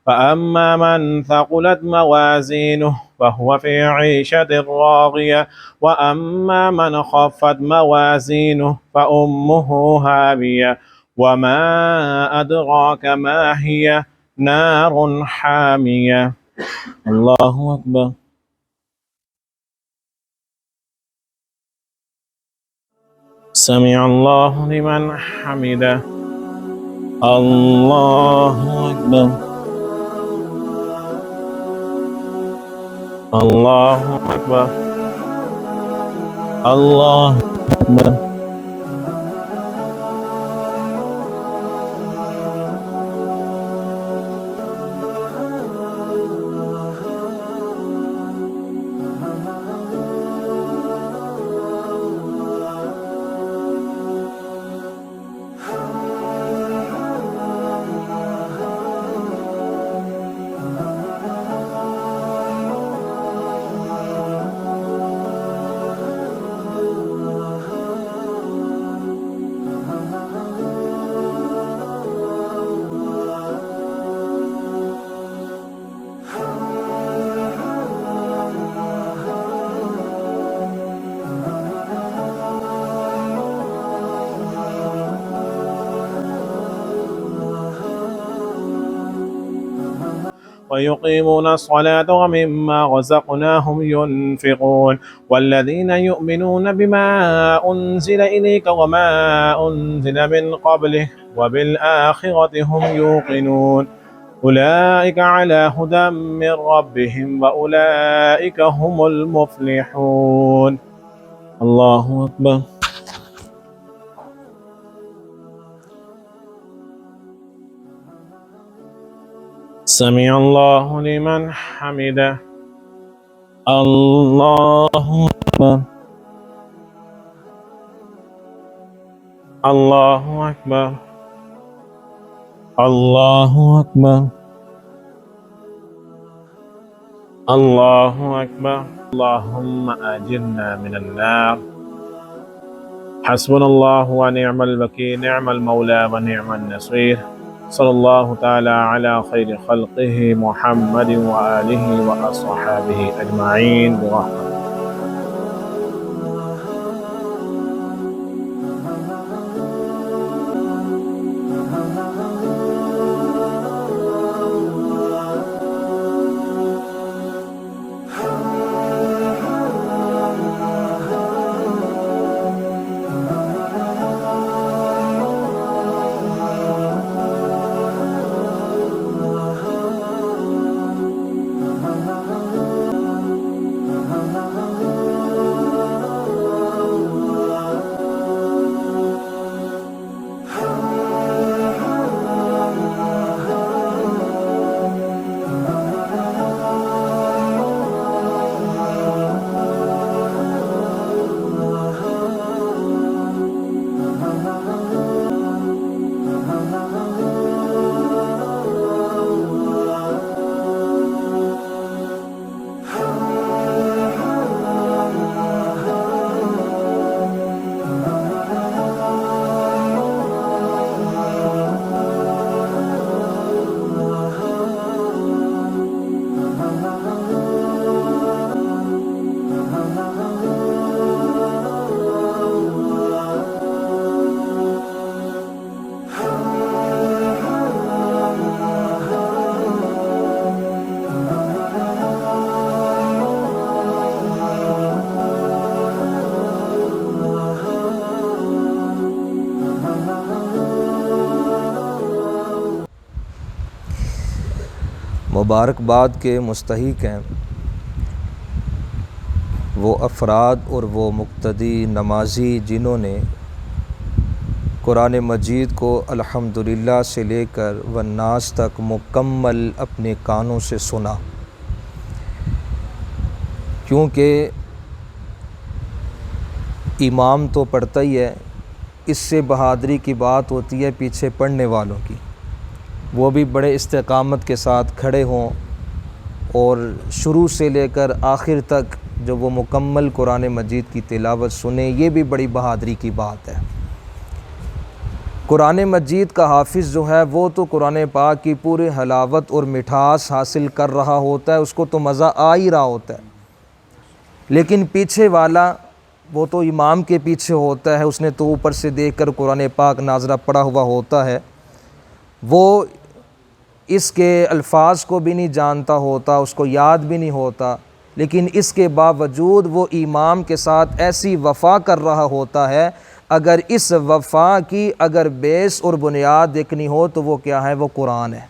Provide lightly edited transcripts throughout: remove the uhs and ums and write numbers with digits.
فأما من ثقلت موازينه فهو في عيشة راضية وأما من خفت موازينه فأمه هاوية وما أدراك ما هي نار حامية. الله أكبر. سمع الله لمن حمده. الله أكبر. الله أكبر. الله أكبر. ويقيمون الصلاة ومما رزقناهم ينفقون والذين يؤمنون بما أنزل إليك وما أنزل من قبله وبالآخرة هم يوقنون أولئك على هدى من ربهم وأولئك هم المفلحون. الله أكبر. سمع الله لمن حمده. الله أكبر. الله أكبر. الله أكبر. الله أكبر. اللهم أجرنا من النار. حسبنا الله ونعم الوكيل، نعم المولى ونعم النصير. صلى الله تعالى على خير خلقه محمد وآله وأصحابه أجمعين برحمته. مبارکباد کے مستحق ہیں وہ افراد اور وہ مقتدی نمازی جنہوں نے قرآن مجید کو الحمدللہ سے لے کر والناس تک مکمل اپنے کانوں سے سنا، کیونکہ امام تو پڑھتا ہی ہے اس سے بہادری کی بات ہوتی ہے پیچھے پڑھنے والوں کی، وہ بھی بڑے استقامت کے ساتھ کھڑے ہوں اور شروع سے لے کر آخر تک جو وہ مکمل قرآن مجید کی تلاوت سنیں، یہ بھی بڑی بہادری کی بات ہے۔ قرآن مجید کا حافظ جو ہے وہ تو قرآن پاک کی پوری حلاوت اور مٹھاس حاصل کر رہا ہوتا ہے، اس کو تو مزہ آ ہی رہا ہوتا ہے، لیکن پیچھے والا وہ تو امام کے پیچھے ہوتا ہے، اس نے تو اوپر سے دیکھ کر قرآن پاک ناظرہ پڑھا ہوا ہوتا ہے، وہ اس کے الفاظ کو بھی نہیں جانتا ہوتا، اس کو یاد بھی نہیں ہوتا، لیکن اس کے باوجود وہ امام کے ساتھ ایسی وفا کر رہا ہوتا ہے۔ اگر اس وفا کی اگر بیس اور بنیاد دیکھنی ہو تو وہ کیا ہے؟ وہ قرآن ہے،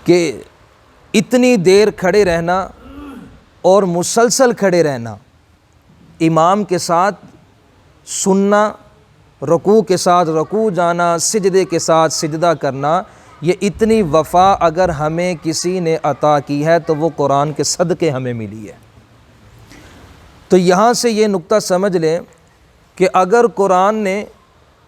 کہ اتنی دیر کھڑے رہنا اور مسلسل کھڑے رہنا، امام کے ساتھ سننا، رکوع کے ساتھ رکوع جانا، سجدے کے ساتھ سجدہ کرنا، یہ اتنی وفا اگر ہمیں کسی نے عطا کی ہے تو وہ قرآن کے صدقے ہمیں ملی ہے۔ تو یہاں سے یہ نقطہ سمجھ لیں کہ اگر قرآن نے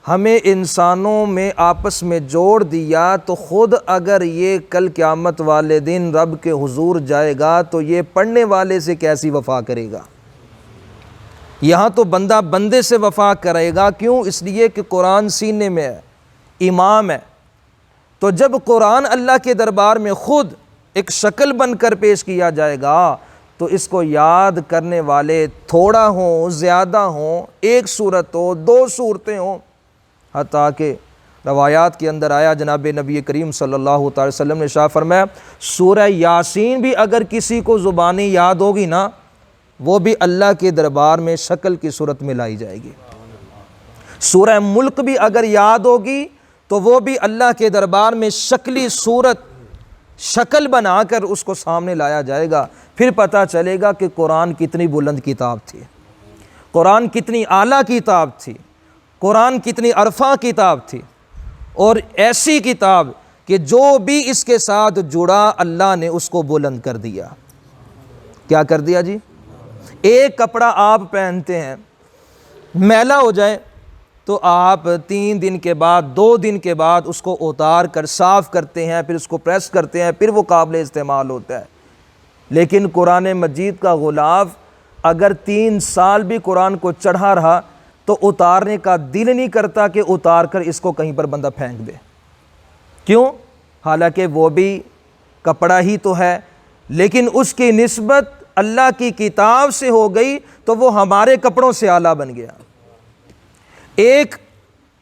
ہمیں انسانوں میں آپس میں جوڑ دیا تو خود اگر یہ کل قیامت والے دن رب کے حضور جائے گا تو یہ پڑھنے والے سے کیسی وفا کرے گا؟ یہاں تو بندہ بندے سے وفا کرے گا، کیوں؟ اس لیے کہ قرآن سینے میں ہے، امام ہے۔ تو جب قرآن اللہ کے دربار میں خود ایک شکل بن کر پیش کیا جائے گا تو اس کو یاد کرنے والے تھوڑا ہوں زیادہ ہوں، ایک صورت ہو دو صورتیں ہوں، حتیٰ کہ روایات کے اندر آیا جناب نبی کریم صلی اللہ تعالی وسلم نے ارشاد فرمایا سورہ یاسین بھی اگر کسی کو زبانی یاد ہوگی نا، وہ بھی اللہ کے دربار میں شکل کی صورت میں لائی جائے گی۔ سورہ ملک بھی اگر یاد ہوگی تو وہ بھی اللہ کے دربار میں شکلی صورت شکل بنا کر اس کو سامنے لایا جائے گا۔ پھر پتہ چلے گا کہ قرآن کتنی بلند کتاب تھی، قرآن کتنی اعلیٰ کتاب تھی، قرآن کتنی عرفہ کتاب تھی، اور ایسی کتاب کہ جو بھی اس کے ساتھ جڑا اللہ نے اس کو بلند کر دیا۔ کیا کر دیا جی؟ ایک کپڑا آپ پہنتے ہیں، میلا ہو جائے تو آپ 3 دن کے بعد 2 دن کے بعد اس کو اتار کر صاف کرتے ہیں، پھر اس کو پریس کرتے ہیں، پھر وہ قابل استعمال ہوتا ہے۔ لیکن قرآن مجید کا غلاف اگر 3 سال بھی قرآن کو چڑھا رہا تو اتارنے کا دل نہیں کرتا کہ اتار کر اس کو کہیں پر بندہ پھینک دے۔ کیوں؟ حالانکہ وہ بھی کپڑا ہی تو ہے، لیکن اس کی نسبت اللہ کی کتاب سے ہو گئی تو وہ ہمارے کپڑوں سے اعلیٰ بن گیا۔ ایک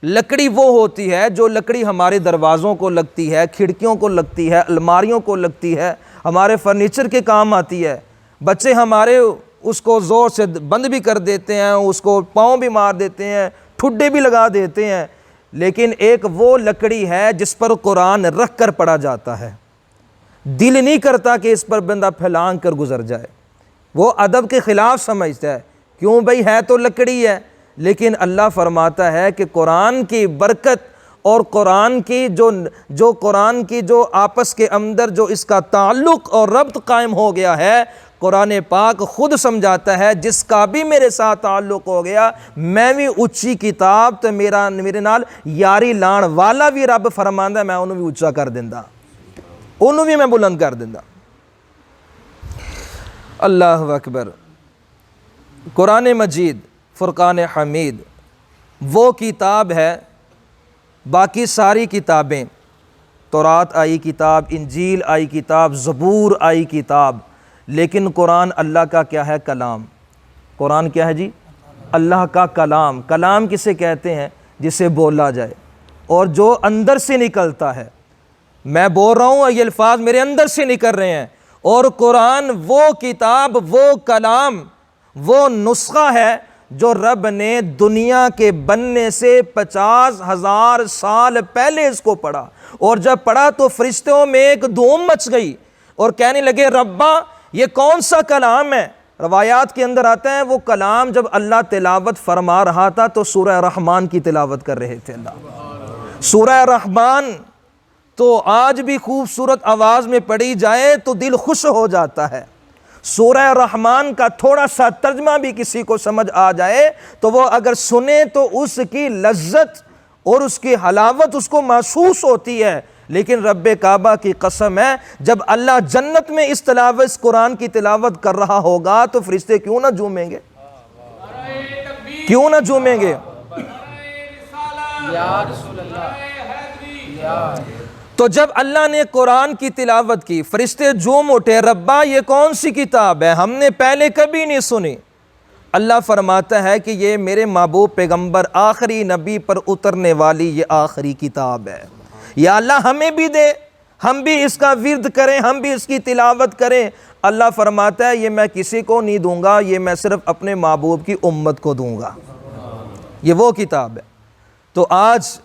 لکڑی وہ ہوتی ہے جو لکڑی ہمارے دروازوں کو لگتی ہے، کھڑکیوں کو لگتی ہے، الماریوں کو لگتی ہے، ہمارے فرنیچر کے کام آتی ہے۔ بچے ہمارے اس کو زور سے بند بھی کر دیتے ہیں، اس کو پاؤں بھی مار دیتے ہیں، ٹھڈے بھی لگا دیتے ہیں، لیکن ایک وہ لکڑی ہے جس پر قرآن رکھ کر پڑھا جاتا ہے، دل نہیں کرتا کہ اس پر بندہ پھیلانگ کر گزر جائے، وہ ادب کے خلاف سمجھتا ہے۔ کیوں بھائی؟ ہے تو لکڑی ہے، لیکن اللہ فرماتا ہے کہ قرآن کی برکت اور قرآن کی جو آپس کے اندر جو اس کا تعلق اور ربط قائم ہو گیا ہے، قرآن پاک خود سمجھاتا ہے جس کا بھی میرے ساتھ تعلق ہو گیا میں بھی اچھی کتاب تو میرے نال یاری لان والا بھی رب فرماندا میں انہوں بھی اچھا کر دیندا، انہوں بھی میں بلند کر دیندا۔ اللہ اکبر۔ قرآن مجید فرقان حمید وہ کتاب ہے، باقی ساری کتابیں، تورات آئی کتاب، انجیل آئی کتاب، زبور آئی کتاب، لیکن قرآن اللہ کا کیا ہے؟ کلام۔ قرآن کیا ہے جی؟ اللہ کا کلام۔ کلام کسے کہتے ہیں؟ جسے بولا جائے اور جو اندر سے نکلتا ہے۔ میں بول رہا ہوں یہ الفاظ میرے اندر سے نکل رہے ہیں، اور قرآن وہ کتاب، وہ کلام، وہ نسخہ ہے جو رب نے دنیا کے بننے سے 50,000 سال پہلے اس کو پڑھا، اور جب پڑھا تو فرشتوں میں ایک دھوم مچ گئی اور کہنے لگے ربا یہ کون سا کلام ہے؟ روایات کے اندر آتا ہے وہ کلام جب اللہ تلاوت فرما رہا تھا تو سورہ رحمان کی تلاوت کر رہے تھے اللہ۔ سورہ رحمان تو آج بھی خوبصورت آواز میں پڑھی جائے تو دل خوش ہو جاتا ہے۔ سورہ رحمان کا تھوڑا سا ترجمہ بھی کسی کو سمجھ آ جائے تو وہ اگر سنے تو اس کی لذت اور اس کی حلاوت اس کو محسوس ہوتی ہے، لیکن رب کعبہ کی قسم ہے جب اللہ جنت میں اس قرآن کی تلاوت کر رہا ہوگا تو فرشتے کیوں نہ جھومیں گے، کیوں نہ جھومیں گے؟ تو جب اللہ نے قرآن کی تلاوت کی فرشتے جھوم اٹھے، ربا یہ کون سی کتاب ہے، ہم نے پہلے کبھی نہیں سنی۔ اللہ فرماتا ہے کہ یہ میرے محبوب پیغمبر آخری نبی پر اترنے والی یہ آخری کتاب ہے، یا اللہ ہمیں بھی دے، ہم بھی اس کا ورد کریں، ہم بھی اس کی تلاوت کریں۔ اللہ فرماتا ہے یہ میں کسی کو نہیں دوں گا، یہ میں صرف اپنے محبوب کی امت کو دوں گا، یہ وہ کتاب ہے۔ تو آج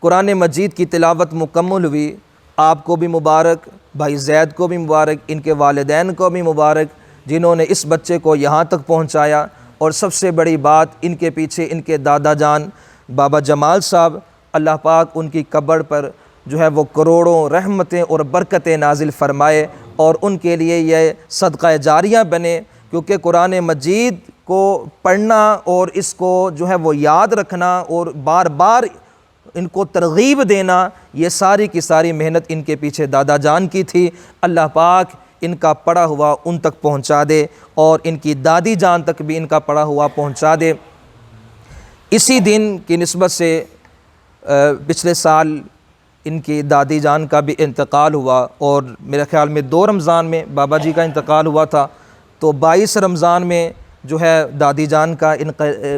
قرآن مجید کی تلاوت مکمل ہوئی، آپ کو بھی مبارک، بھائی زید کو بھی مبارک، ان کے والدین کو بھی مبارک جنہوں نے اس بچے کو یہاں تک پہنچایا، اور سب سے بڑی بات ان کے پیچھے ان کے دادا جان بابا جمال صاحب، اللہ پاک ان کی قبر پر جو ہے وہ کروڑوں رحمتیں اور برکتیں نازل فرمائے، اور ان کے لیے یہ صدقہ جاریہ بنے، کیونکہ قرآن مجید کو پڑھنا اور اس کو جو ہے وہ یاد رکھنا اور بار بار ان کو ترغیب دینا، یہ ساری کی ساری محنت ان کے پیچھے دادا جان کی تھی۔ اللہ پاک ان کا پڑھا ہوا ان تک پہنچا دے، اور ان کی دادی جان تک بھی ان کا پڑھا ہوا پہنچا دے۔ اسی دن کی نسبت سے پچھلے سال ان کی دادی جان کا بھی انتقال ہوا، اور میرے خیال میں 2 رمضان میں بابا جی کا انتقال ہوا تھا، تو 22 رمضان میں جو ہے دادی جان کا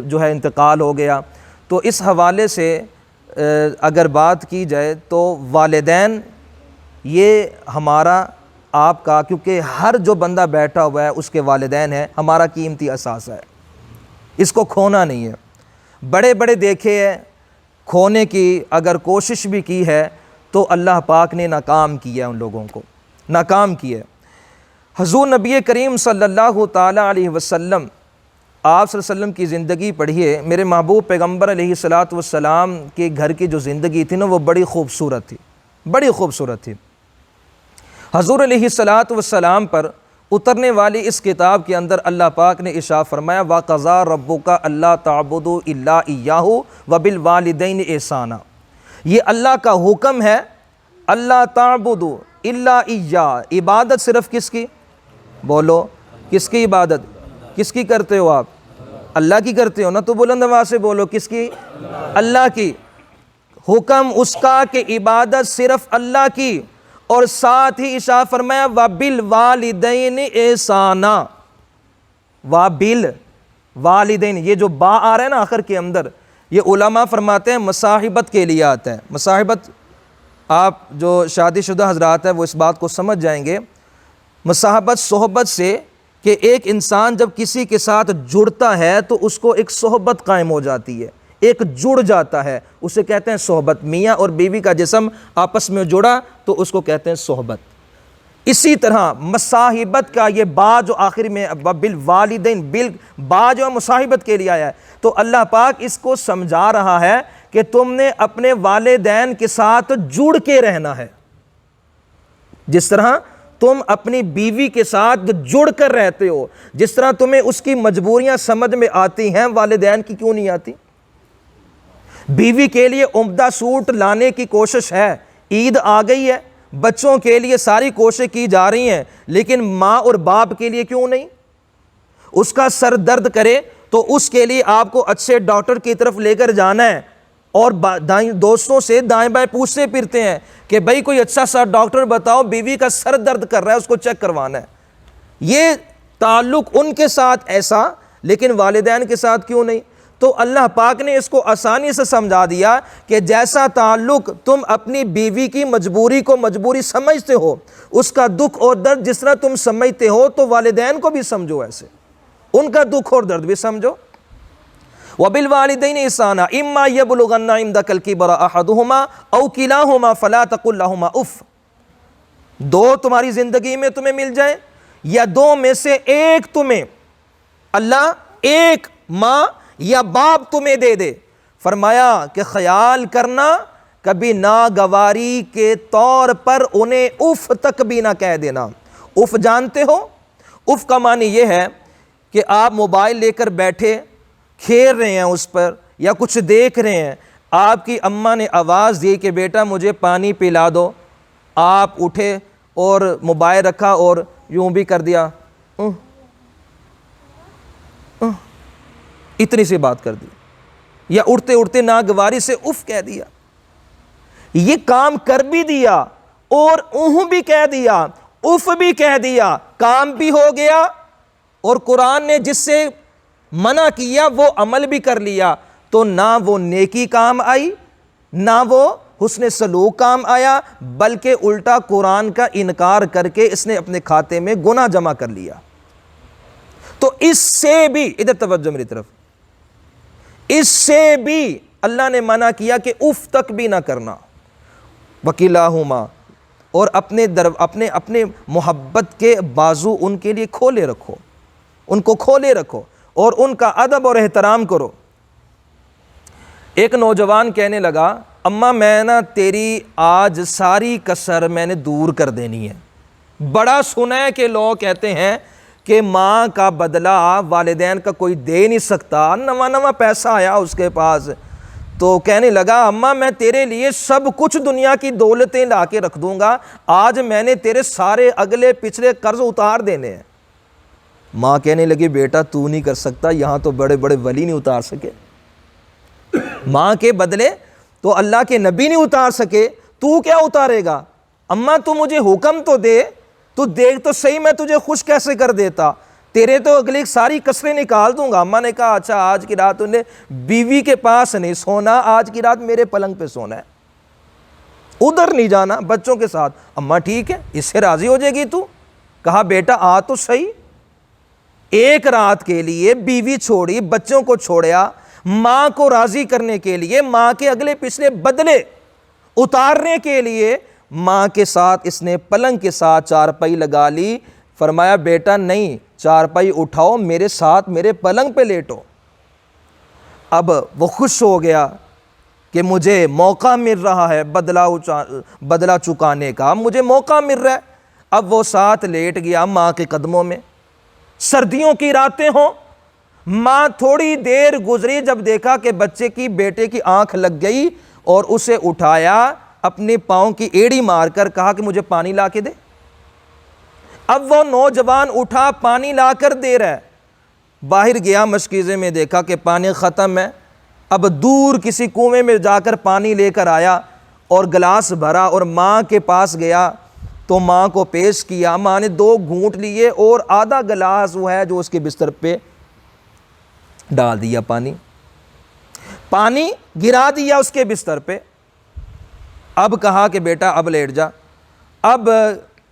جو ہے انتقال ہو گیا۔ تو اس حوالے سے اگر بات کی جائے تو والدین یہ ہمارا آپ کا، کیونکہ ہر جو بندہ بیٹھا ہوا ہے اس کے والدین ہیں، ہمارا قیمتی اثاثہ ہے، اس کو کھونا نہیں ہے۔ بڑے بڑے دیکھے ہیں، کھونے کی اگر کوشش بھی کی ہے تو اللہ پاک نے ناکام کیا ان لوگوں کو، ناکام کیا۔ حضور نبی کریم صلی اللہ تعالیٰ علیہ وسلم، آپ صلی اللہ علیہ وسلم کی زندگی پڑھیے، میرے محبوب پیغمبر علیہ الصلاۃ والسلام کے گھر کی جو زندگی تھی نا وہ بڑی خوبصورت تھی، بڑی خوبصورت تھی۔ حضور علیہ الصلاۃ والسلام پر اترنے والی اس کتاب کے اندر اللہ پاک نے ارشاد فرمایا وَقَضَىٰ رَبُّكَ أَلَّا تَعْبُدُوا إِلَّا إِيَّاهُ وَبِالْوَالِدَيْنِ إِحْسَانًا، یہ اللہ کا حکم ہے، اللہ تعبدوا الا إِيَّاهُ، عبادت صرف کس کی؟ بولو کس کی عبادت؟ کس کی کرتے ہو آپ؟ اللہ کی کرتے ہو نا، تو بلند آواز سے بولو کس کی؟ اللہ کی۔ حکم اس کا کہ عبادت صرف اللہ کی، اور ساتھ ہی ارشاد فرمایا وَبِالْوَالِدَيْنِ إِحْسَانًا، وَبِالْوَالِدَيْنِ، یہ جو با آ رہا ہے نا آخر کے اندر، یہ علماء فرماتے ہیں مصاحبت کے لیے آتا ہے۔ مصاحبت، آپ جو شادی شدہ حضرات ہیں وہ اس بات کو سمجھ جائیں گے، مصاحبت صحبت سے، کہ ایک انسان جب کسی کے ساتھ جڑتا ہے تو اس کو ایک صحبت قائم ہو جاتی ہے، ایک جڑ جاتا ہے، اسے کہتے ہیں صحبت۔ میاں اور بیوی کا جسم آپس میں جڑا تو اس کو کہتے ہیں صحبت۔ اسی طرح مصاحبت کا یہ با جو آخر میں بالوالدین، با جو مصاحبت کے لیے آیا ہے، تو اللہ پاک اس کو سمجھا رہا ہے کہ تم نے اپنے والدین کے ساتھ جڑ کے رہنا ہے، جس طرح تم اپنی بیوی کے ساتھ جڑ کر رہتے ہو، جس طرح تمہیں اس کی مجبوریاں سمجھ میں آتی ہیں، والدین کی کیوں نہیں آتی؟ بیوی کے لیے عمدہ سوٹ لانے کی کوشش ہے، عید آ گئی ہے، بچوں کے لیے ساری کوشش کی جا رہی ہیں، لیکن ماں اور باپ کے لیے کیوں نہیں؟ اس کا سر درد کرے تو اس کے لیے آپ کو اچھے ڈاکٹر کی طرف لے کر جانا ہے، اور دوستوں سے دائیں بائیں پوچھتے پھرتے ہیں کہ بھائی کوئی اچھا سا ڈاکٹر بتاؤ، بیوی کا سر درد کر رہا ہے، اس کو چیک کروانا ہے۔ یہ تعلق ان کے ساتھ ایسا، لیکن والدین کے ساتھ کیوں نہیں؟ تو اللہ پاک نے اس کو آسانی سے سمجھا دیا کہ جیسا تعلق تم اپنی بیوی کی مجبوری کو مجبوری سمجھتے ہو، اس کا دکھ اور درد جس طرح تم سمجھتے ہو، تو والدین کو بھی سمجھو ایسے، ان کا دکھ اور درد بھی سمجھو۔ وَبِالْوَالِدَيْنِ إِحْسَانًا إِمَّا يَبْلُغَنَّ عِندَكَ الْكِبَرَ أَحَدُهُمَا أَوْ كِلَاهُمَا فَلَا تَقُل لَّهُمَا اُفٍّ، دو تمہاری زندگی میں تمہیں مل جائیں یا دو میں سے ایک تمہیں اللہ ایک ماں یا باپ تمہیں دے دے، فرمایا کہ خیال کرنا کبھی ناگواری کے طور پر انہیں اف تک بھی نہ کہہ دینا۔ اف جانتے ہو؟ اف کا معنی یہ ہے کہ آپ موبائل لے کر بیٹھے کھیل رہے ہیں اس پر یا کچھ دیکھ رہے ہیں، آپ کی اماں نے آواز دی کہ بیٹا مجھے پانی پلا دو، آپ اٹھے اور موبائل رکھا اور یوں بھی کر دیا، اتنی سی بات کر دی، یا اٹھتے اٹھتے ناگواری سے اف کہہ دیا، یہ کام کر بھی دیا اور بھی کہہ دیا، اف بھی کہہ دیا، کام بھی ہو گیا، اور قرآن نے جس سے منع کیا وہ عمل بھی کر لیا، تو نہ وہ نیکی کام آئی نہ وہ حسن سلوک کام آیا، بلکہ الٹا قرآن کا انکار کر کے اس نے اپنے کھاتے میں گناہ جمع کر لیا۔ تو اس سے بھی، ادھر توجہ میری طرف، اس سے بھی اللہ نے منع کیا کہ اف تک بھی نہ کرنا، وکلاہما، اور اپنے محبت کے بازو ان کے لیے کھولے رکھو، ان کو کھولے رکھو اور ان کا ادب اور احترام کرو۔ ایک نوجوان کہنے لگا اماں میں نا تیری آج ساری کسر میں نے دور کر دینی ہے۔ بڑا سنا ہے کہ لوگ کہتے ہیں کہ ماں کا بدلہ والدین کا کوئی دے نہیں سکتا، نواں پیسہ آیا اس کے پاس، تو کہنے لگا اماں میں تیرے لیے سب کچھ دنیا کی دولتیں لا کے رکھ دوں گا، آج میں نے تیرے سارے اگلے پچھلے قرض اتار دینے ہیں۔ ماں کہنے لگی بیٹا تو نہیں کر سکتا، یہاں تو بڑے بڑے ولی نہیں اتار سکے، ماں کے بدلے تو اللہ کے نبی نہیں اتار سکے، تو کیا اتارے گا؟ اماں تو مجھے حکم تو دے، تو دیکھ تو صحیح میں تجھے خوش کیسے کر دیتا، تیرے تو اگلی ساری کسریں نکال دوں گا۔ اماں نے کہا اچھا آج کی رات انہیں بیوی کے پاس نہیں سونا، آج کی رات میرے پلنگ پہ سونا ہے، ادھر نہیں جانا بچوں کے ساتھ۔ اماں ٹھیک ہے، اس سے راضی ہو جائے گی تو؟ کہا بیٹا آ تو صحیح، ایک رات کے لیے بیوی چھوڑی، بچوں کو چھوڑیا، ماں کو راضی کرنے کے لیے، ماں کے اگلے پچھلے بدلے اتارنے کے لیے ماں کے ساتھ اس نے پلنگ کے ساتھ چارپائی لگا لی۔ فرمایا بیٹا نہیں، چارپائی اٹھاؤ میرے ساتھ میرے پلنگ پہ لیٹو۔ اب وہ خوش ہو گیا کہ مجھے موقع مل رہا ہے بدلہ چکانے کا، مجھے موقع مل رہا ہے۔ اب وہ ساتھ لیٹ گیا ماں کے قدموں میں۔ سردیوں کی راتیں ہوں، ماں تھوڑی دیر گزری، جب دیکھا کہ بچے کی بیٹے کی آنکھ لگ گئی اور اسے اٹھایا، اپنے پاؤں کی ایڑی مار کر کہا کہ مجھے پانی لا کے دے۔ اب وہ نوجوان اٹھا پانی لا کر دے رہا ہے، باہر گیا مشکیزے میں دیکھا کہ پانی ختم ہے، اب دور کسی کنویں میں جا کر پانی لے کر آیا اور گلاس بھرا اور ماں کے پاس گیا تو ماں کو پیش کیا۔ ماں نے 2 گھونٹ لیے اور آدھا گلاس وہ ہے جو اس کے بستر پہ ڈال دیا، پانی گرا دیا اس کے بستر پہ۔ اب کہا کہ بیٹا اب لیٹ جا۔ اب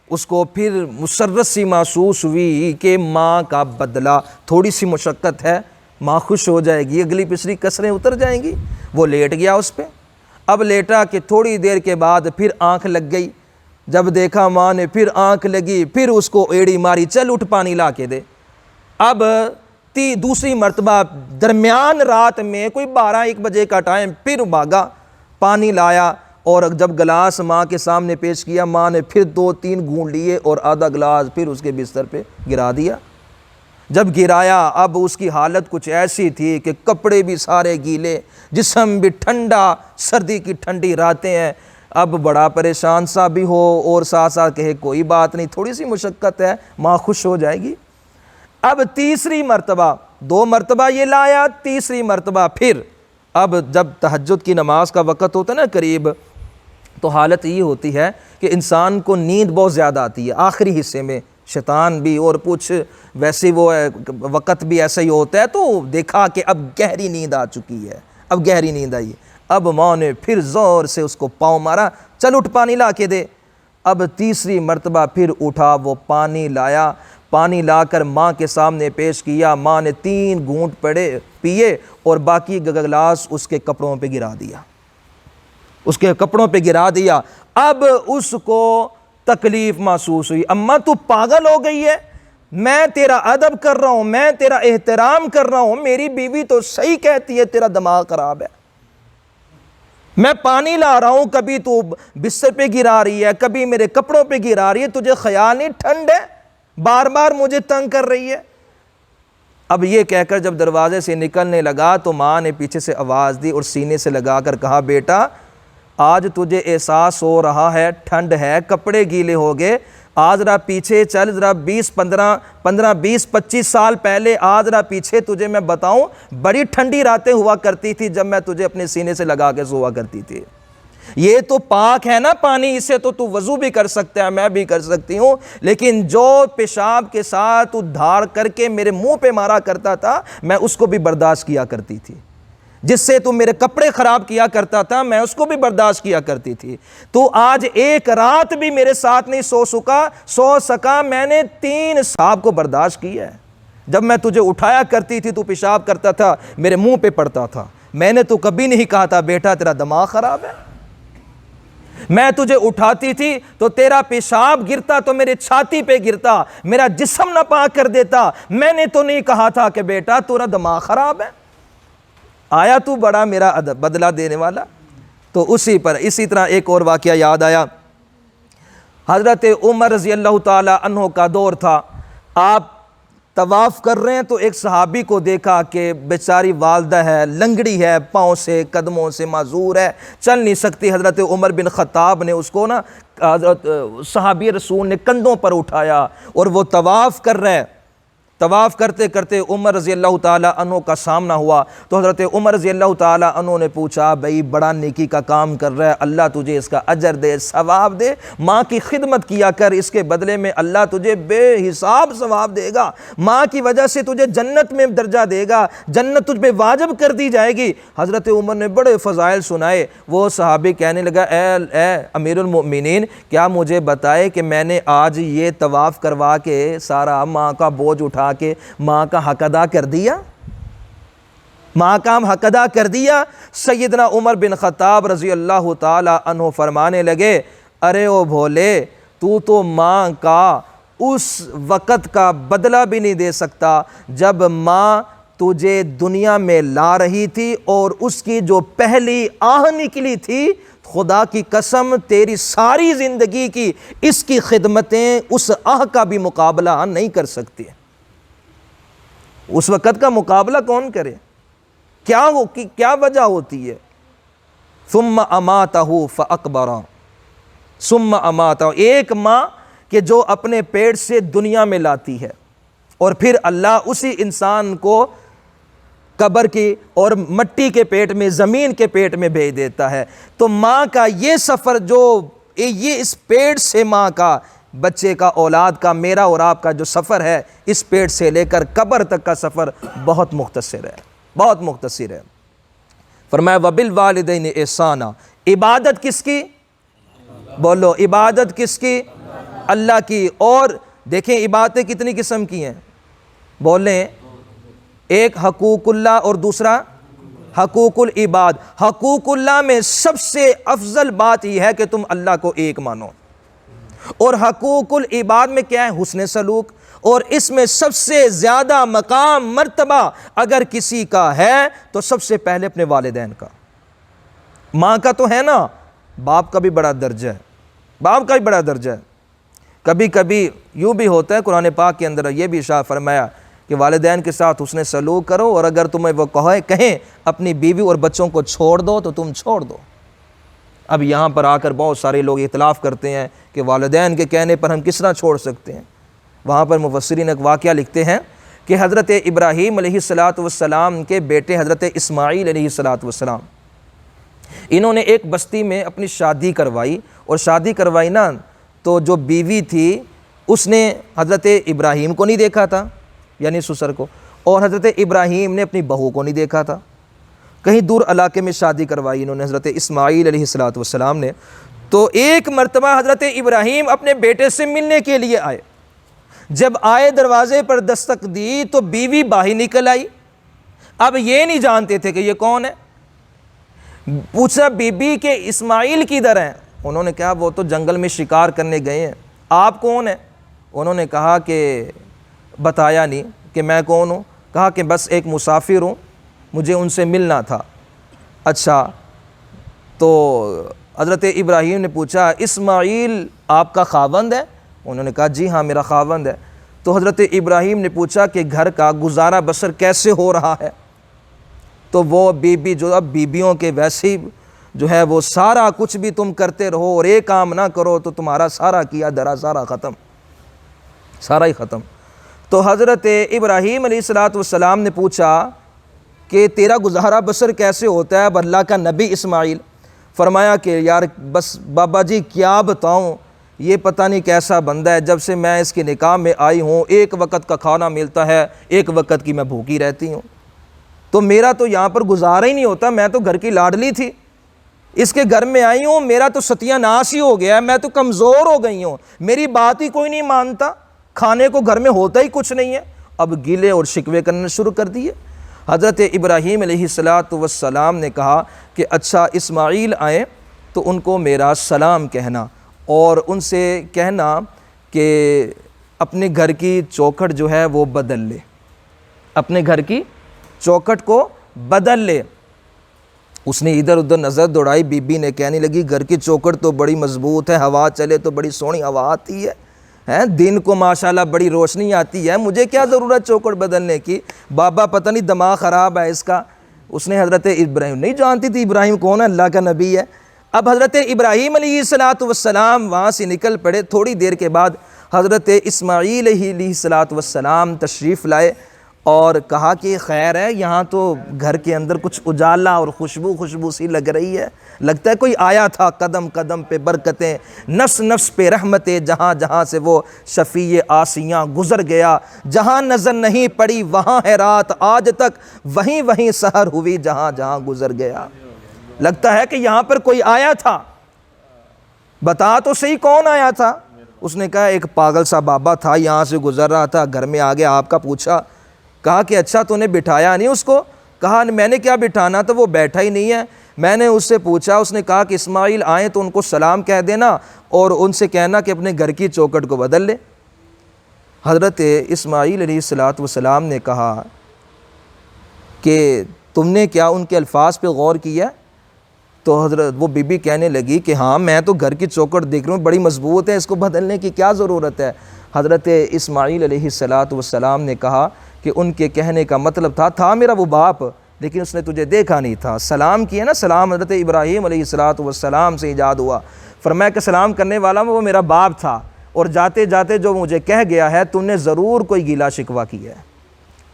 اس کو پھر مسرت سی محسوس ہوئی کہ ماں کا بدلہ، تھوڑی سی مشقت ہے، ماں خوش ہو جائے گی، اگلی پچھلی کسریں اتر جائیں گی۔ وہ لیٹ گیا اس پہ۔ اب لیٹا کہ تھوڑی دیر کے بعد پھر آنکھ لگ گئی، جب دیکھا ماں نے پھر آنکھ لگی، پھر اس کو ایڑی ماری، چل اٹھ پانی لا کے دے۔ اب دوسری مرتبہ درمیان رات میں کوئی 12-1 بجے کا ٹائم، پھر بھاگا، پانی لایا اور جب گلاس ماں کے سامنے پیش کیا، ماں نے پھر 2-3 گھونٹ لیے اور آدھا گلاس پھر اس کے بستر پہ گرا دیا۔ جب گرایا اب اس کی حالت کچھ ایسی تھی کہ کپڑے بھی سارے گیلے، جسم بھی ٹھنڈا، سردی کی ٹھنڈی راتیں ہیں، اب بڑا پریشان سا بھی ہو اور ساتھ ساتھ کہے کوئی بات نہیں، تھوڑی سی مشقت ہے، ماں خوش ہو جائے گی۔ اب تیسری مرتبہ، 2 مرتبہ یہ لایا، تیسری مرتبہ پھر اب جب تہجد کی نماز کا وقت ہوتا ہے نا قریب، تو حالت یہ ہوتی ہے کہ انسان کو نیند بہت زیادہ آتی ہے آخری حصے میں، شیطان بھی اور کچھ ویسے وہ وقت بھی ایسا ہی ہوتا ہے، تو دیکھا کہ اب گہری نیند آ چکی ہے، اب گہری نیند آئی ہے۔ اب ماں نے پھر زور سے اس کو پاؤں مارا، چل اٹھ پانی لا کے دے۔ اب تیسری مرتبہ پھر اٹھا، وہ پانی لایا، پانی لا کر ماں کے سامنے پیش کیا، ماں نے 3 گھونٹ پیے اور باقی گلاس اس کے کپڑوں پہ گرا دیا، اس کے کپڑوں پہ گرا دیا۔ اب اس کو تکلیف محسوس ہوئی، اماں تو پاگل ہو گئی ہے، میں تیرا ادب کر رہا ہوں، میں تیرا احترام کر رہا ہوں، میری بیوی تو صحیح کہتی ہے تیرا دماغ خراب ہے، میں پانی لا رہا ہوں، کبھی تو بستر پہ گرا رہی ہے، کبھی میرے کپڑوں پہ گرا رہی ہے، تجھے خیال نہیں ٹھنڈ ہے، بار بار مجھے تنگ کر رہی ہے۔ اب یہ کہہ کر جب دروازے سے نکلنے لگا تو ماں نے پیچھے سے آواز دی اور سینے سے لگا کر کہا بیٹا آج تجھے احساس ہو رہا ہے ٹھنڈ ہے، کپڑے گیلے ہو گئے، آج ذرا پیچھے چل، ذرا 20 سال پہلے آج ذرا پیچھے تجھے میں بتاؤں بڑی ٹھنڈی راتیں ہوا کرتی تھی جب میں تجھے اپنے سینے سے لگا کے سوا کرتی تھی۔ یہ تو پاک ہے نا پانی، اسے تو وضو بھی کر سکتا ہے، میں بھی کر سکتی ہوں، لیکن جو پیشاب کے ساتھ تو دھار کر کے میرے منہ پہ مارا کرتا تھا میں اس کو بھی برداشت کیا کرتی تھی، جس سے تو میرے کپڑے خراب کیا کرتا تھا میں اس کو بھی برداشت کیا کرتی تھی۔ تو آج ایک رات بھی میرے ساتھ نہیں سو سکا، میں نے 3 صاحب کو برداشت کیا ہے۔ جب میں تجھے اٹھایا کرتی تھی تو پیشاب کرتا تھا میرے منہ پہ پڑتا تھا، میں نے تو کبھی نہیں کہا تھا بیٹا تیرا دماغ خراب ہے۔ میں تجھے اٹھاتی تھی تو تیرا پیشاب گرتا تو میرے چھاتی پہ گرتا، میرا جسم ناپاک کر دیتا، میں نے تو نہیں کہا تھا کہ بیٹا تیرا دماغ خراب ہے۔ آیا تو بڑا میرا بدلہ دینے والا۔ تو اسی طرح ایک اور واقعہ یاد آیا، حضرت عمر رضی اللہ تعالی عنہ کا دور تھا، آپ طواف کر رہے ہیں تو ایک صحابی کو دیکھا کہ بیچاری والدہ ہے، لنگڑی ہے، پاؤں سے قدموں سے معذور ہے، چل نہیں سکتی۔ حضرت عمر بن خطاب نے اس کو حضرت صحابی رسول نے کندھوں پر اٹھایا اور وہ طواف کر رہے ہیں۔ طواف کرتے کرتے عمر رضی اللہ تعالیٰ عنہ کا سامنا ہوا تو حضرت عمر رضی اللہ تعالیٰ عنہ نے پوچھا بھئی بڑا نیکی کا کام کر رہا ہے، اللہ تجھے اس کا اجر دے، ثواب دے، ماں کی خدمت کیا کر، اس کے بدلے میں اللہ تجھے بے حساب ثواب دے گا، ماں کی وجہ سے تجھے جنت میں درجہ دے گا، جنت تجھ پہ واجب کر دی جائے گی۔ حضرت عمر نے بڑے فضائل سنائے۔ وہ صحابی کہنے لگا اے امیر المؤمنین کیا مجھے بتائے کہ میں نے آج یہ طواف کروا کے سارا ماں کا بوجھ اٹھا کہ ماں کا حق ادا کر دیا، ماں کا حق ادا کر دیا۔ سیدنا عمر بن خطاب رضی اللہ تعالی عنہ فرمانے لگے ارے او بھولے، تو ماں کا اس وقت کا بدلہ بھی نہیں دے سکتا جب ماں تجھے دنیا میں لا رہی تھی اور اس کی جو پہلی آہ نکلی تھی، خدا کی قسم تیری ساری زندگی کی اس کی خدمتیں اس آہ کا بھی مقابلہ نہیں کر سکتی۔ اس وقت کا مقابلہ کون کرے؟ کیا وجہ ہوتی ہے؟ ثم اماتہ فاقبرہ، ثم اماتہ، ایک ماں کہ جو اپنے پیٹ سے دنیا میں لاتی ہے اور پھر اللہ اسی انسان کو قبر کی اور مٹی کے پیٹ میں، زمین کے پیٹ میں بھیج دیتا ہے۔ تو ماں کا یہ سفر یہ اس پیٹ سے ماں کا، بچے کا، اولاد کا، میرا اور آپ کا جو سفر ہے اس پیٹ سے لے کر قبر تک کا سفر بہت مختصر ہے، بہت مختصر ہے۔ فرمایا وبالوالدین احسانا، عبادت کس کی؟ بولو عبادت کس کی؟ اللہ کی۔ اور دیکھیں عبادتیں کتنی قسم کی ہیں، بولیں ایک حقوق اللہ اور دوسرا حقوق العباد۔ حقوق اللہ میں سب سے افضل بات یہ ہے کہ تم اللہ کو ایک مانو، اور حقوق العباد میں کیا ہے؟ حسن سلوک۔ اور اس میں سب سے زیادہ مقام مرتبہ اگر کسی کا ہے تو سب سے پہلے اپنے والدین کا۔ ماں کا تو ہے نا، باپ کا بھی بڑا درجہ ہے، باپ کا بھی بڑا درجہ ہے۔ کبھی کبھی یوں بھی ہوتا ہے، قرآن پاک کے اندر یہ بھی ارشاد فرمایا کہ والدین کے ساتھ حسن سلوک کرو، اور اگر تمہیں وہ کہیں اپنی بیوی اور بچوں کو چھوڑ دو تو تم چھوڑ دو۔ اب یہاں پر آ کر بہت سارے لوگ اختلاف کرتے ہیں کہ والدین کے کہنے پر ہم کس طرح چھوڑ سکتے ہیں۔ وہاں پر مفسرین ایک واقعہ لکھتے ہیں کہ حضرت ابراہیم علیہ السلام کے بیٹے حضرت اسماعیل علیہ السلام، انہوں نے ایک بستی میں اپنی شادی کروائی، اور شادی کروائی نا تو جو بیوی تھی اس نے حضرت ابراہیم کو نہیں دیکھا تھا، یعنی سسر کو، اور حضرت ابراہیم نے اپنی بہو کو نہیں دیکھا تھا۔ کہیں دور علاقے میں شادی کروائی انہوں نے حضرت اسماعیل علیہ السلام نے۔ تو ایک مرتبہ حضرت ابراہیم اپنے بیٹے سے ملنے کے لیے آئے، جب آئے دروازے پر دستک دی تو بیوی باہر نکل آئی۔ اب یہ نہیں جانتے تھے کہ یہ کون ہے۔ پوچھا بی بی کہ اسماعیل کدھر ہیں؟ انہوں نے کہا وہ تو جنگل میں شکار کرنے گئے ہیں، آپ کون ہیں؟ انہوں نے کہا کہ بتایا نہیں کہ میں کون ہوں، کہا کہ بس ایک مسافر ہوں، مجھے ان سے ملنا تھا۔ اچھا، تو حضرت ابراہیم نے پوچھا اسماعیل آپ کا خاوند ہے؟ انہوں نے کہا جی ہاں میرا خاوند ہے۔ تو حضرت ابراہیم نے پوچھا کہ گھر کا گزارا بسر کیسے ہو رہا ہے؟ تو وہ بیوی جو اب بیویوں کے ویسے ہی جو ہے وہ سارا کچھ بھی تم کرتے رہو اور ایک کام نہ کرو تو تمہارا سارا کیا درا سارا ختم، سارا ہی ختم۔ تو حضرت ابراہیم علیہ السلام نے پوچھا کہ تیرا گزارا بسر کیسے ہوتا ہے اب اللہ کا نبی اسماعیل؟ فرمایا کہ یار بس بابا جی کیا بتاؤں، یہ پتہ نہیں کیسا بندہ ہے، جب سے میں اس کے نکاح میں آئی ہوں ایک وقت کا کھانا ملتا ہے، ایک وقت کی میں بھوکی رہتی ہوں، تو میرا تو یہاں پر گزارا ہی نہیں ہوتا، میں تو گھر کی لاڈلی تھی، اس کے گھر میں آئی ہوں میرا تو ستیہ ناش ہی ہو گیا ہے، میں تو کمزور ہو گئی ہوں، میری بات ہی کوئی نہیں مانتا، کھانے کو گھر میں ہوتا ہی کچھ نہیں ہے۔ اب گیلے اور شکوے کرنے شروع کر دیے۔ حضرت ابراہیم علیہ السلام نے کہا کہ اچھا اسماعیل آئیں تو ان کو میرا سلام کہنا اور ان سے کہنا کہ اپنے گھر کی چوکھٹ جو ہے وہ بدل لے، اپنے گھر کی چوکھٹ کو بدل لے۔ اس نے ادھر ادھر نظر دوڑائی، بی بی نے کہنے لگی گھر کی چوکھٹ تو بڑی مضبوط ہے، ہوا چلے تو بڑی سونی ہوا آتی ہے، دن کو ماشاءاللہ بڑی روشنی آتی ہے، مجھے کیا ضرورت چوکھٹ بدلنے کی، بابا پتہ نہیں دماغ خراب ہے اس کا۔ اس نے حضرت ابراہیم نہیں جانتی تھی ابراہیم کون ہے، اللہ کا نبی ہے۔ اب حضرت ابراہیم علیہ السلام وہاں سے نکل پڑے، تھوڑی دیر کے بعد حضرت اسماعیل علیہ السلام تشریف لائے اور کہا کہ خیر ہے، یہاں تو گھر کے اندر کچھ اجالا اور خوشبو سی لگ رہی ہے، لگتا ہے کوئی آیا تھا، قدم قدم پہ برکتیں، نفس نفس پہ رحمتیں، جہاں جہاں سے وہ شفیع آسیاں گزر گیا، جہاں نظر نہیں پڑی وہاں ہے رات آج تک، وہیں وہیں سحر ہوئی جہاں جہاں گزر گیا۔ لگتا ہے کہ یہاں پر کوئی آیا تھا، بتا تو صحیح کون آیا تھا؟ اس نے کہا ایک پاگل سا بابا تھا، یہاں سے گزر رہا تھا، گھر میں آگے آپ کا پوچھا، کہا کہ اچھا تو نے بٹھایا نہیں اس کو؟ کہا میں نے کیا بٹھانا تھا، وہ بیٹھا ہی نہیں ہے، میں نے اس سے پوچھا، اس نے کہا کہ اسماعیل آئیں تو ان کو سلام کہہ دینا اور ان سے کہنا کہ اپنے گھر کی چوکھٹ کو بدل لے۔ حضرت اسماعیل علیہ السلام نے کہا کہ تم نے کیا ان کے الفاظ پہ غور کیا؟ تو حضرت وہ بی بی کہنے لگی کہ ہاں میں تو گھر کی چوکھٹ دیکھ رہا ہوں بڑی مضبوط ہے، اس کو بدلنے کی کیا ضرورت ہے؟ حضرت اسماعیل علیہ السلام نے کہا کہ ان کے کہنے کا مطلب تھا میرا وہ باپ، لیکن اس نے تجھے دیکھا نہیں تھا، سلام کیا نا، سلام حضرت ابراہیم علیہ السلام سے ایجاد ہوا، فرمایا کہ سلام کرنے والا وہ میرا باپ تھا، اور جاتے جاتے جو مجھے کہہ گیا ہے تم نے ضرور کوئی گیلا شکوہ کیا ہے،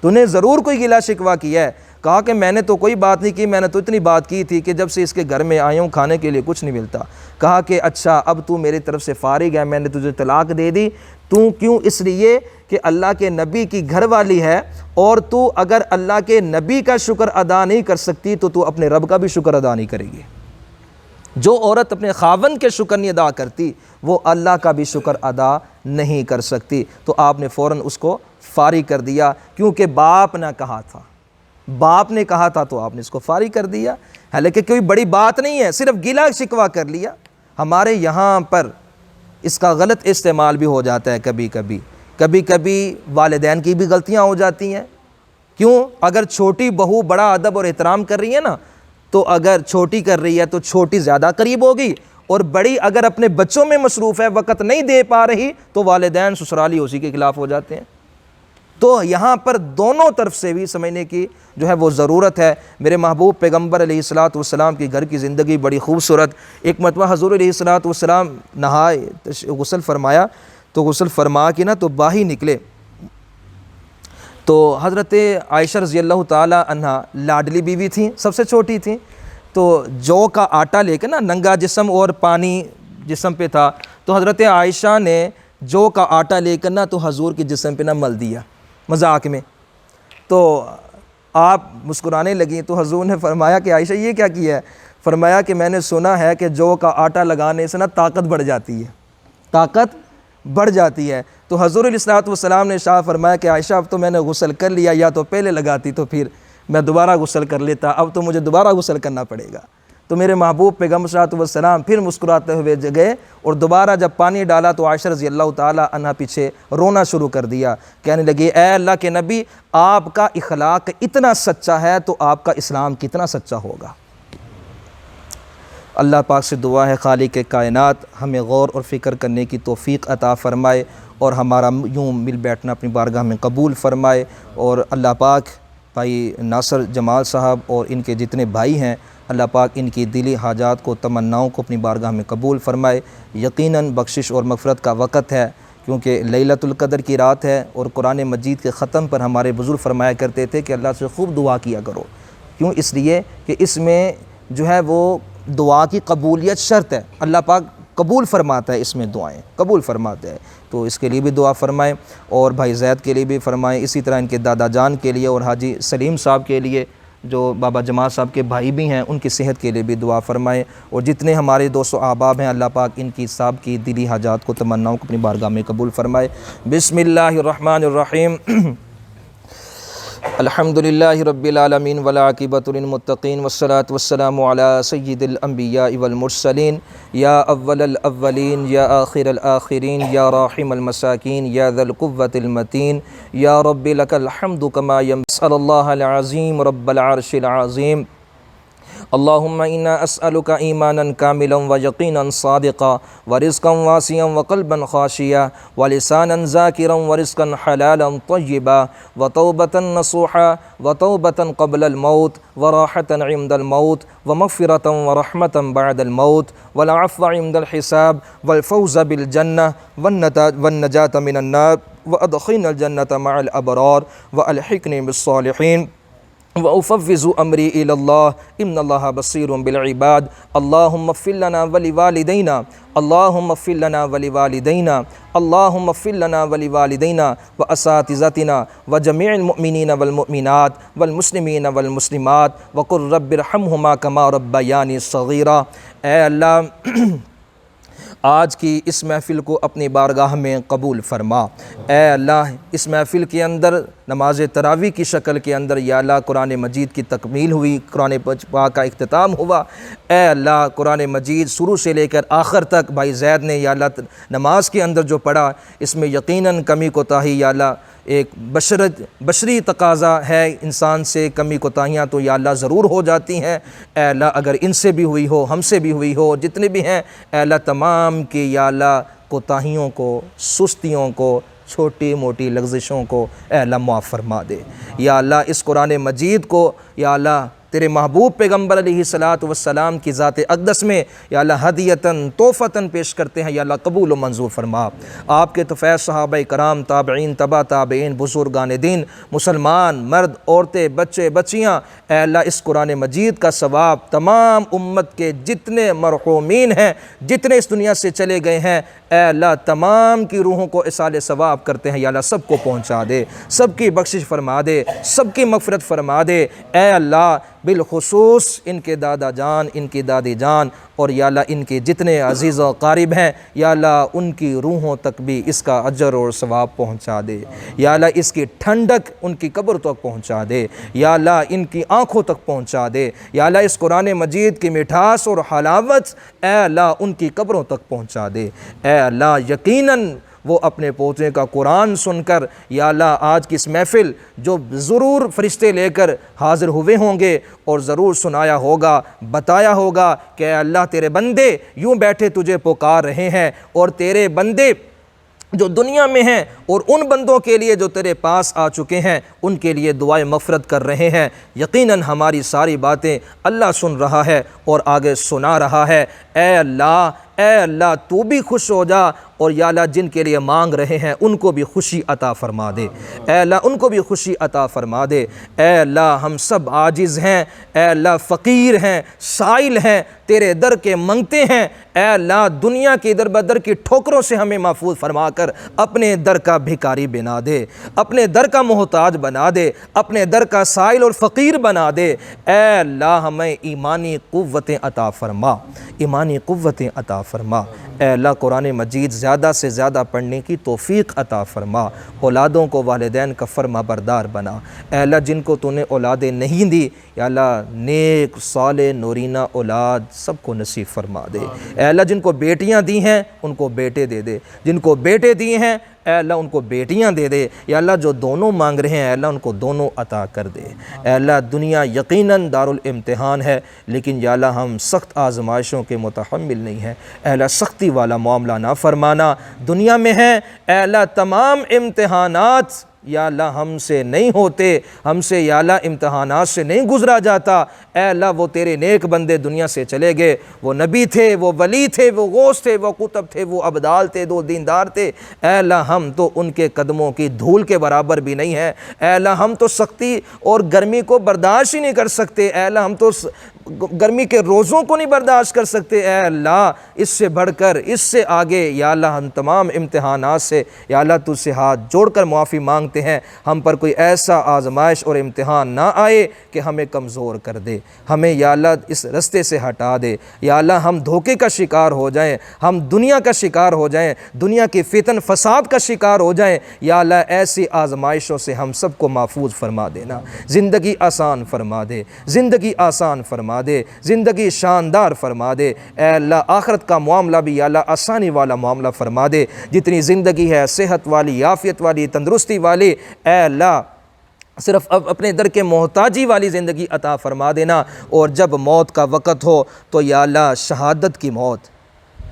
تو نے ضرور کوئی گیلا شکوہ کیا ہے۔ کہا کہ میں نے تو کوئی بات نہیں کی، میں نے تو اتنی بات کی تھی کہ جب سے اس کے گھر میں آیا ہوں کھانے کے لیے کچھ نہیں ملتا۔ کہا کہ اچھا اب تو میری طرف سے فارغ ہے، میں نے تجھے طلاق دے دی، تو کیوں؟ اس لیے کہ اللہ کے نبی کی گھر والی ہے، اور تو اگر اللہ کے نبی کا شکر ادا نہیں کر سکتی تو تو اپنے رب کا بھی شکر ادا نہیں کرے گی۔ جو عورت اپنے خاوند کے شکر نہیں ادا کرتی وہ اللہ کا بھی شکر ادا نہیں کر سکتی۔ تو آپ نے فوراً اس کو فارغ کر دیا، کیونکہ باپ نہ کہا تھا، باپ نے کہا تھا تو آپ نے اس کو فارغ کر دیا، حالانکہ کوئی بڑی بات نہیں ہے، صرف گیلا شکوہ کر لیا۔ ہمارے یہاں پر اس کا غلط استعمال بھی ہو جاتا ہے، کبھی کبھی والدین کی بھی غلطیاں ہو جاتی ہیں۔ کیوں؟ اگر چھوٹی بہو بڑا ادب اور احترام کر رہی ہے نا، تو اگر چھوٹی کر رہی ہے تو چھوٹی زیادہ قریب ہوگی، اور بڑی اگر اپنے بچوں میں مصروف ہے، وقت نہیں دے پا رہی، تو والدین سسرالی اسی کے خلاف ہو جاتے ہیں۔ تو یہاں پر دونوں طرف سے بھی سمجھنے کی جو ہے وہ ضرورت ہے۔ میرے محبوب پیغمبر علیہ السلام کی گھر کی زندگی بڑی خوبصورت۔ ایک مرتبہ حضور علیہ السلام نہائے، غسل فرمایا، تو غسل فرما کے نا تو باہی نکلے، تو حضرت عائشہ رضی اللہ تعالی عنہ لاڈلی بیوی تھیں، سب سے چھوٹی تھیں، تو جو کا آٹا لے کے نا، ننگا جسم اور پانی جسم پہ تھا، تو حضرت عائشہ نے جو کا آٹا لے کر نا تو حضور کے جسم پہ نہ مل دیا مذاق میں، تو آپ مسکرانے لگیں، تو حضور نے فرمایا کہ عائشہ یہ کیا کیا ہے؟ فرمایا کہ میں نے سنا ہے کہ جو کا آٹا لگانے سے نا طاقت بڑھ جاتی ہے، طاقت بڑھ جاتی ہے۔ تو حضور علیہ السلام نے شاہ فرمایا کہ عائشہ اب تو میں نے غسل کر لیا، یا تو پہلے لگاتی تو پھر میں دوبارہ غسل کر لیتا، اب تو مجھے دوبارہ غسل کرنا پڑے گا۔ تو میرے محبوب پیغمبر صلی اللہ علیہ وسلم پھر مسکراتے ہوئے گئے، اور دوبارہ جب پانی ڈالا تو عائشہ رضی اللہ تعالی عنہ پیچھے رونا شروع کر دیا، کہنے لگی اے اللہ کے نبی، آپ کا اخلاق اتنا سچا ہے تو آپ کا اسلام کتنا سچا ہوگا۔ اللہ پاک سے دعا ہے خالق کائنات ہمیں غور اور فکر کرنے کی توفیق عطا فرمائے اور ہمارا یوں مل بیٹھنا اپنی بارگاہ میں قبول فرمائے، اور اللہ پاک بھائی ناصر جمال صاحب اور ان کے جتنے بھائی ہیں اللہ پاک ان کی دلی حاجات کو تمناؤں کو اپنی بارگاہ میں قبول فرمائے۔ یقیناً بخشش اور مغفرت کا وقت ہے، کیونکہ لیلۃ القدر کی رات ہے، اور قرآن مجید کے ختم پر ہمارے بزرگ فرمایا کرتے تھے کہ اللہ سے خوب دعا کیا کرو، کیوں؟ اس لیے کہ اس میں جو ہے وہ دعا کی قبولیت شرط ہے، اللہ پاک قبول فرماتا ہے، اس میں دعائیں قبول فرماتا ہے، تو اس کے لیے بھی دعا فرمائیں، اور بھائی زید کے لیے بھی فرمائیں، اسی طرح ان کے دادا جان کے لیے اور حاجی سلیم صاحب کے لیے جو بابا جماعت صاحب کے بھائی بھی ہیں، ان کی صحت کے لیے بھی دعا فرمائیں، اور جتنے ہمارے دوست و احباب ہیں اللہ پاک ان کی صاحب کی دلی حاجات کو تمناؤں کو اپنی بارگاہ میں قبول فرمائے۔ بسم اللہ الرحمن الرحیم الحمدللہ رب العالمین والعاقبۃ للمتقین والصلاۃ والسلام علی سید الانبیاء والمرسلین یا اول الاولین یا آخر الآخرین یا راحم المساکین یا ذی القوۃ المتین یا رب لک الحمد کما صلی اللہ العظیم رب العرش العظیم۔ اللہم انا اسألک ایمانا کاملا و یقینا صادقا و رزقا واسعا و قلبا خاشعا و لسانا ذاکرا و رزقا حلالا طیبا و توبة نصوحا و توبة قبل الموت و راحة عند الموت و مغفرة و رحمة بعد الموت و العفو عند الحساب و الفوز بالجنة والنجاة من النار و ادخلنا الجنة مع الابرار و الحقني بالصالحين وأفوض أمري إلى الله إن الله بصير بالعباد۔ اللهم اغفر لنا ولوالدينا اللهم اغفر لنا ولوالدينا اللهم اغفر لنا ولوالدينا وأساتذتنا وجميع المؤمنين والمؤمنات والمسلمين والمسلمات وقل رب ارحمهما كما ربياني صغيرا۔ اے اللہ آج کی اس محفل کو اپنی بارگاہ میں قبول فرما۔ اے اللہ اس محفل کے اندر نماز تراویح کی شکل کے اندر یا اللہ قرآن مجید کی تکمیل ہوئی، قرآن پاک کا اختتام ہوا۔ اے اللہ قرآن مجید شروع سے لے کر آخر تک بھائی زید نے یا اللہ نماز کے اندر جو پڑھا، اس میں یقیناً کمی کوتاہی یا اللہ ایک بشری تقاضا ہے، انسان سے کمی کوتاہیاں تو یا اللہ ضرور ہو جاتی ہیں۔ اے اللہ اگر ان سے بھی ہوئی ہو، ہم سے بھی ہوئی ہو، جتنے بھی ہیں اے اللہ تمام کی یا اللہ کوتاہیوں کو، سستیوں کو، چھوٹی موٹی لغزشوں کو اے اللہ معاف فرما دے۔ یا اللہ اس قرآن مجید کو یا اللہ تیرے محبوب پیغمبر علیہ السلام کی ذات اقدس میں یا اللہ ہدیتاً تحفتاً پیش کرتے ہیں، یا اللہ قبول و منظور فرما۔ آپ کے تو فیض صحابہ کرام، تابعین، تبع تابعین، بزرگان دین، مسلمان مرد، عورتیں، بچے، بچیاں، اے اللہ اس قرآن مجید کا ثواب تمام امت کے جتنے مرحومین ہیں، جتنے اس دنیا سے چلے گئے ہیں، اے اللہ تمام کی روحوں کو اصال ثواب کرتے ہیں، یا اللہ سب کو پہنچا دے، سب کی بخشش فرما دے، سب کی مغفرت فرما دے۔ اے اللہ بالخصوص ان کے دادا جان، ان کی دادی جان، اور یا اللہ ان کے جتنے عزیز و قارب ہیں، یا اللہ ان کی روحوں تک بھی اس کا اجر اور ثواب پہنچا دے۔ یا اللہ اس کی ٹھنڈک ان کی قبر تک پہنچا دے، یا اللہ ان کی آنکھوں تک پہنچا دے، یا اللہ اس قرآن مجید کی مٹھاس اور حلاوت اے اللہ ان کی قبروں تک پہنچا دے۔ اے اللہ یقیناً وہ اپنے پوتے کا قرآن سن کر یا اللہ آج کی اس محفل جو ضرور فرشتے لے کر حاضر ہوئے ہوں گے اور ضرور سنایا ہوگا، بتایا ہوگا کہ اے اللہ تیرے بندے یوں بیٹھے تجھے پکار رہے ہیں، اور تیرے بندے جو دنیا میں ہیں اور ان بندوں کے لیے جو تیرے پاس آ چکے ہیں ان کے لیے دعائے مغفرت کر رہے ہیں۔ یقیناً ہماری ساری باتیں اللہ سن رہا ہے اور آگے سنا رہا ہے۔ اے اللہ تو بھی خوش ہو جا، اور یا اللہ جن کے لیے مانگ رہے ہیں ان کو بھی خوشی عطا فرما دے۔ اے اللہ ان کو بھی خوشی عطا فرما دے۔ اے اللہ ہم سب عاجز ہیں، اے اللہ فقیر ہیں، سائل ہیں، تیرے در کے منگتے ہیں۔ اے اللہ دنیا کی در بدر کی ٹھوکروں سے ہمیں محفوظ فرما کر اپنے در کا بھکاری بنا دے، اپنے در کا محتاج بنا دے، اپنے در کا سائل اور فقیر بنا دے۔ اے اللہ ہمیں ایمانی قوتیں عطا فرما، ایمانی قوتیں عطا فرما۔ اے اللہ قرآن مجید زیادہ سے زیادہ پڑھنے کی توفیق عطا فرما، اولادوں کو والدین کا فرما بردار بنا۔ اے اللہ جن کو تو نے اولادیں نہیں دی یا اللہ نیک صالح نورینہ اولاد سب کو نصیب فرما دے۔ اے اللہ جن کو بیٹیاں دی ہیں ان کو بیٹے دے دے، جن کو بیٹے دیے ہیں اے اللہ ان کو بیٹیاں دے دے، یا اللہ جو دونوں مانگ رہے ہیں اے اللہ ان کو دونوں عطا کر دے۔ اے اللہ دنیا یقیناً دارالامتحان ہے، لیکن یا اللہ ہم سخت آزمائشوں کے متحمل نہیں ہیں۔ اے اللہ سختی والا معاملہ نہ فرمانا، دنیا میں ہے اے اللہ تمام امتحانات یا اللہ ہم سے نہیں ہوتے، ہم سے یا اللہ امتحانات سے نہیں گزرا جاتا۔ اے اللہ وہ تیرے نیک بندے دنیا سے چلے گئے، وہ نبی تھے، وہ ولی تھے، وہ غوث تھے، وہ قطب تھے، وہ ابدال تھے، دو دیندار تھے۔ اے اللہ ہم تو ان کے قدموں کی دھول کے برابر بھی نہیں ہیں۔ اے اللہ ہم تو سختی اور گرمی کو برداشت ہی نہیں کر سکتے۔ اے اللہ ہم تو گرمی کے روزوں کو نہیں برداشت کر سکتے۔ اے اللہ اس سے بڑھ کر اس سے آگے یا اللہ ہم تمام امتحانات سے یا اللہ تجھ سے ہاتھ جوڑ کر معافی مانگتے ہیں، ہم پر کوئی ایسا آزمائش اور امتحان نہ آئے کہ ہمیں کمزور کر دے، ہمیں یا اللہ اس رستے سے ہٹا دے۔ یا اللہ ہم دھوکے کا شکار ہو جائیں، ہم دنیا کا شکار ہو جائیں، دنیا کے فتن فساد کا شکار ہو جائیں۔ یا اللہ ایسی آزمائشوں سے ہم سب کو محفوظ فرما دینا، زندگی آسان فرما دے، زندگی آسان فرما دے، زندگی شاندار فرما دے۔ اے اللہ آخرت کا معاملہ بھی یا اللہ آسانی والا معاملہ فرما دے، جتنی زندگی ہے صحت والی، عافیت والی، تندرستی والی، اے اللہ صرف اپنے در کے محتاجی والی زندگی عطا فرما دینا، اور جب موت کا وقت ہو تو یا اللہ شہادت کی موت،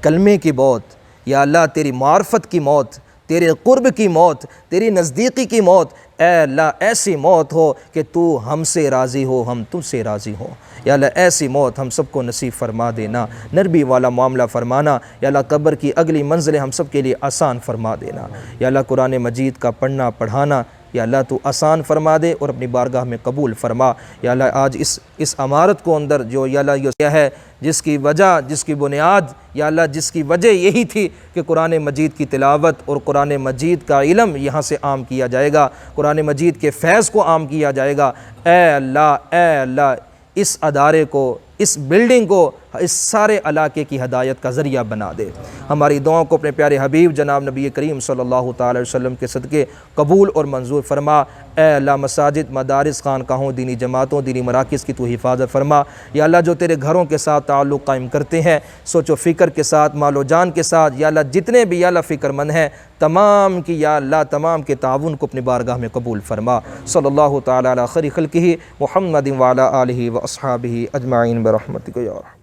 کلمے کی موت، یا اللہ تیری معرفت کی موت، تیرے قرب کی موت، تیری نزدیکی کی موت، اے اللہ ایسی موت ہو کہ تو ہم سے راضی ہو، ہم تجھ سے راضی ہو۔ یا اللہ ایسی موت ہم سب کو نصیب فرما دینا، نرمی والا معاملہ فرمانا۔ یا اللہ قبر کی اگلی منزلیں ہم سب کے لیے آسان فرما دینا۔ یا اللہ قرآن مجید کا پڑھنا پڑھانا یا اللہ تو آسان فرما دے اور اپنی بارگاہ میں قبول فرما۔ یا اللہ آج اس عمارت کو اندر جو یا اللہ یہ کیا ہے، جس کی وجہ، جس کی بنیاد یا اللہ جس کی وجہ یہی تھی کہ قرآن مجید کی تلاوت اور قرآن مجید کا علم یہاں سے عام کیا جائے گا، قرآن مجید کے فیض کو عام کیا جائے گا۔ اے اللہ اس ادارے کو، اس بلڈنگ کو، اس سارے علاقے کی ہدایت کا ذریعہ بنا دے۔ ہماری دعاؤں کو اپنے پیارے حبیب جناب نبی کریم صلی اللہ تعالی علیہ وسلم کے صدقے قبول اور منظور فرما۔ اے اللہ مساجد، مدارس، خانقاہوں، دینی جماعتوں، دینی مراکز کی تو حفاظت فرما۔ یا اللہ جو تیرے گھروں کے ساتھ تعلق قائم کرتے ہیں، سوچ و فکر کے ساتھ، مال و جان کے ساتھ، یا اللہ جتنے بھی یا اللہ فکر مند ہیں تمام کی یا اللہ تمام کے تعاون کو اپنی بارگاہ میں قبول فرما۔ صلی اللہ تعالی علی خیر خلقہ محمد وعلی آلہ واصحابہ اجمعین برحمتک یا رحمۃ۔